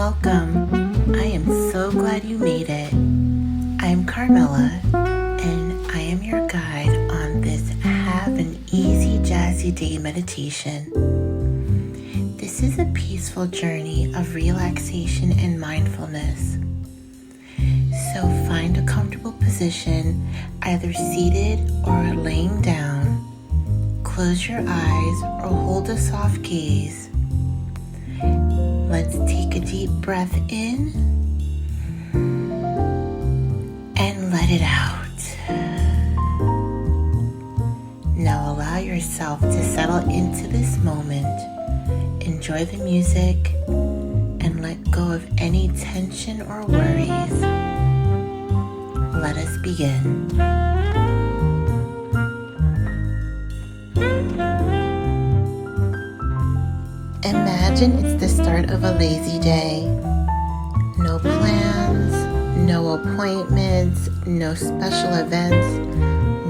Welcome. I am so glad you made it. I'm Carmella, and I am your guide on this Have an Easy Jazzy Day meditation. This is a peaceful journey of relaxation and mindfulness. So find a comfortable position, either seated or laying down. Close your eyes or hold a soft gaze. Let's take a deep breath in and let it out. Now allow yourself to settle into this moment. Enjoy the music and let go of any tension or worries. Let us begin. Imagine it's the start of a lazy day. No plans, no appointments, no special events,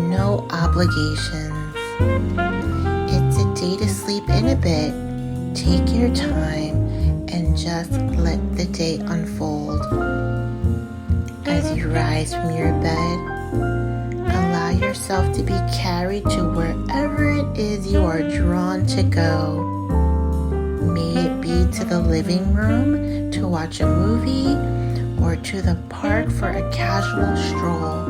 no obligations. It's a day to sleep in a bit. Take your time and just let the day unfold. As you rise from your bed, allow yourself to be carried to wherever it is you are drawn to go. May it be to the living room to watch a movie or to the park for a casual stroll.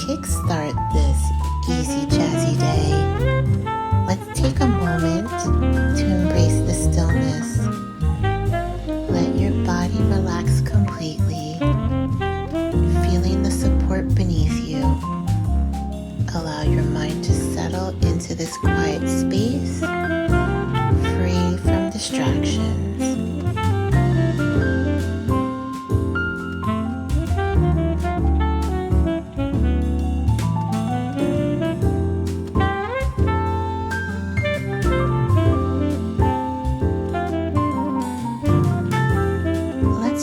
Kickstart this easy jazzy day. Let's take a moment to embrace the stillness. Let your body relax completely, feeling the support beneath you. Allow your mind to settle into this quiet space, free from distractions.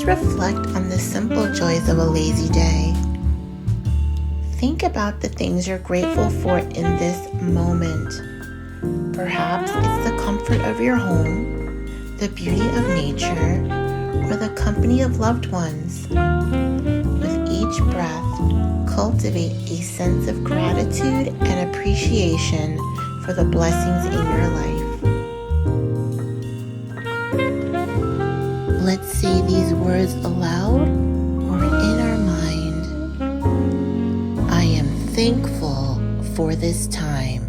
Reflect on the simple joys of a lazy day. Think about the things you're grateful for in this moment. Perhaps it's the comfort of your home, the beauty of nature, or the company of loved ones. With each breath, cultivate a sense of gratitude and appreciation for the blessings in your life. Let's say these words aloud or in our mind. I am thankful for this time.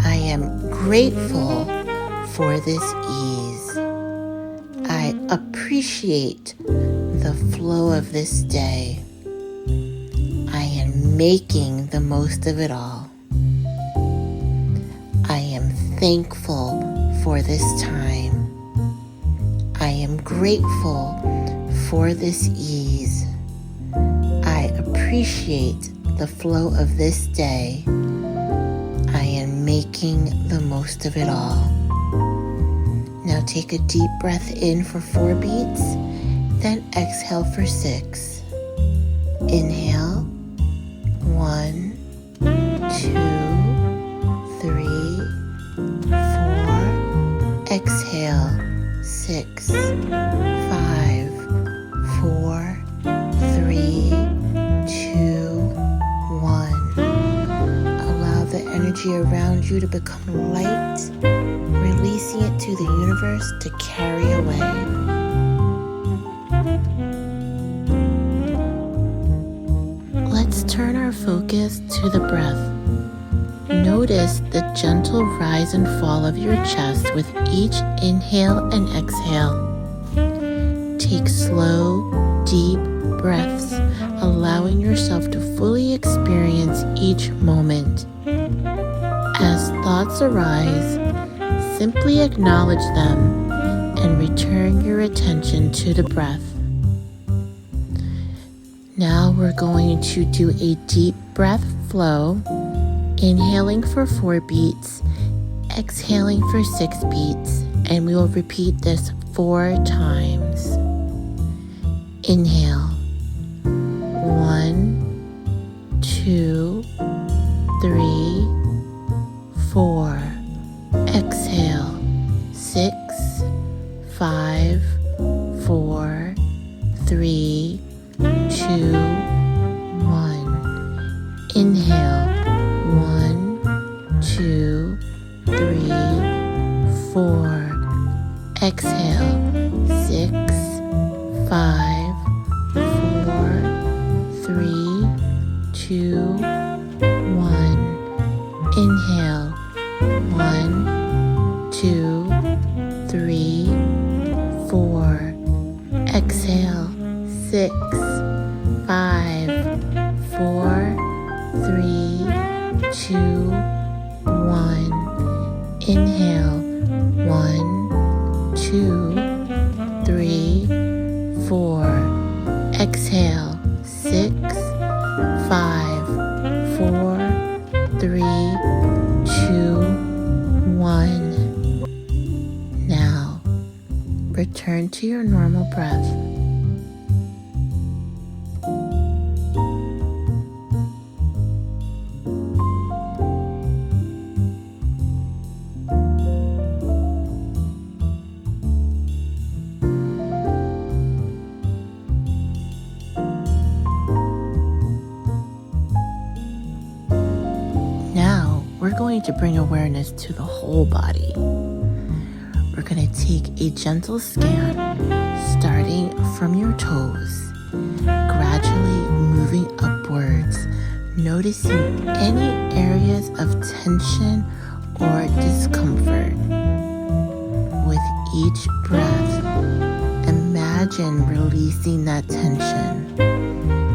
I am grateful for this ease. I appreciate the flow of this day. I am making the most of it all. I am thankful for this time. I am grateful for this ease. I appreciate the flow of this day. I am making the most of it all. Now take a deep breath in for 4 beats, then exhale for 6. Inhale, 1, 2, 3, 4. Exhale. 6, 5, 4, 3, 2, 1. Allow the energy around you to become light, releasing it to the universe to carry away. Let's turn our focus to the breath. Notice the gentle rise and fall of your chest with each inhale and exhale. Take slow, deep breaths, allowing yourself to fully experience each moment. As thoughts arise, simply acknowledge them and return your attention to the breath. Now we're going to do a deep breath flow. Inhaling for 4 beats, exhaling for 6 beats, and we will repeat this 4 times. Inhale. 1, 2, 3, 4. Exhale. 6, 5, 4, 3, 2, 1. Inhale. 1, 2, 3, 4. Exhale. 6, 5, 4, 3, 2, 1. Inhale. 1, 2, 3, 4. Exhale. 6, 5, 4, 3, 2, 1. Inhale. 1, 2, 3, 4. Exhale. 6, 5, 4, 3, 2, 1. Now, return to your normal breath. We're going to bring awareness to the whole body. We're going to take a gentle scan, starting from your toes, gradually moving upwards, noticing any areas of tension or discomfort. With each breath, imagine releasing that tension,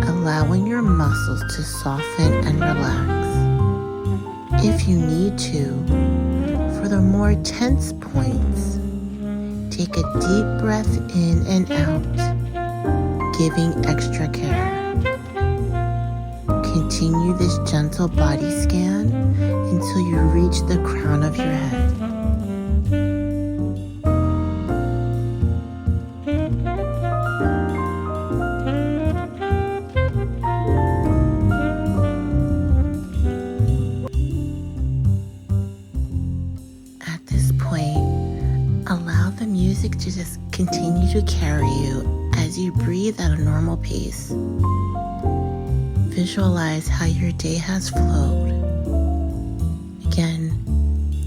allowing your muscles to soften and relax. If you need to, for the more tense points, take a deep breath in and out, giving extra care. Continue this gentle body scan until you reach the crown of your head. To just continue to carry you as you breathe at a normal pace. Visualize how your day has flowed. Again,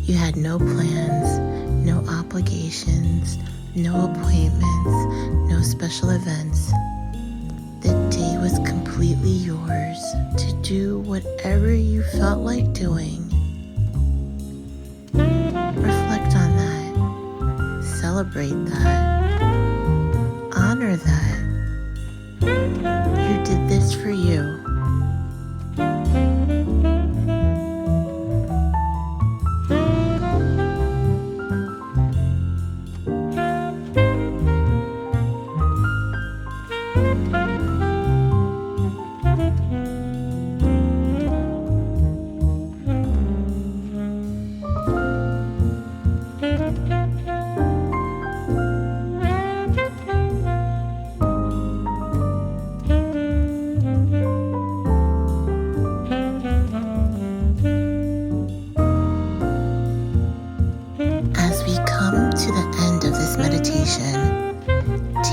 you had no plans, no obligations, no appointments, no special events. The day was completely yours to do whatever you felt like doing. Reflect on that. Celebrate that. Honor that. You did this for you.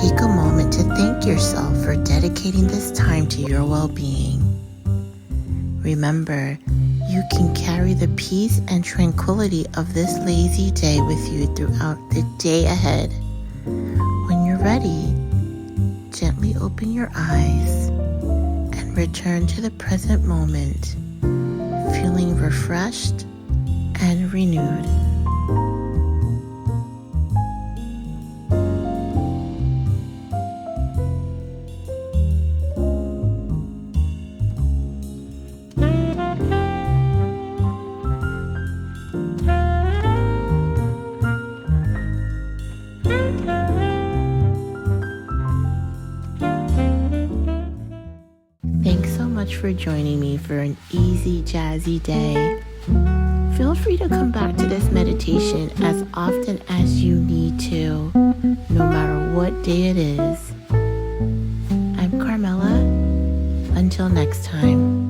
Take a moment to thank yourself for dedicating this time to your well-being. Remember, you can carry the peace and tranquility of this lazy day with you throughout the day ahead. When you're ready, gently open your eyes and return to the present moment, feeling refreshed and renewed. much for joining me for an easy, jazzy day. Feel free to come back to this meditation as often as you need to, no matter what day it is. I'm Carmella. Until next time.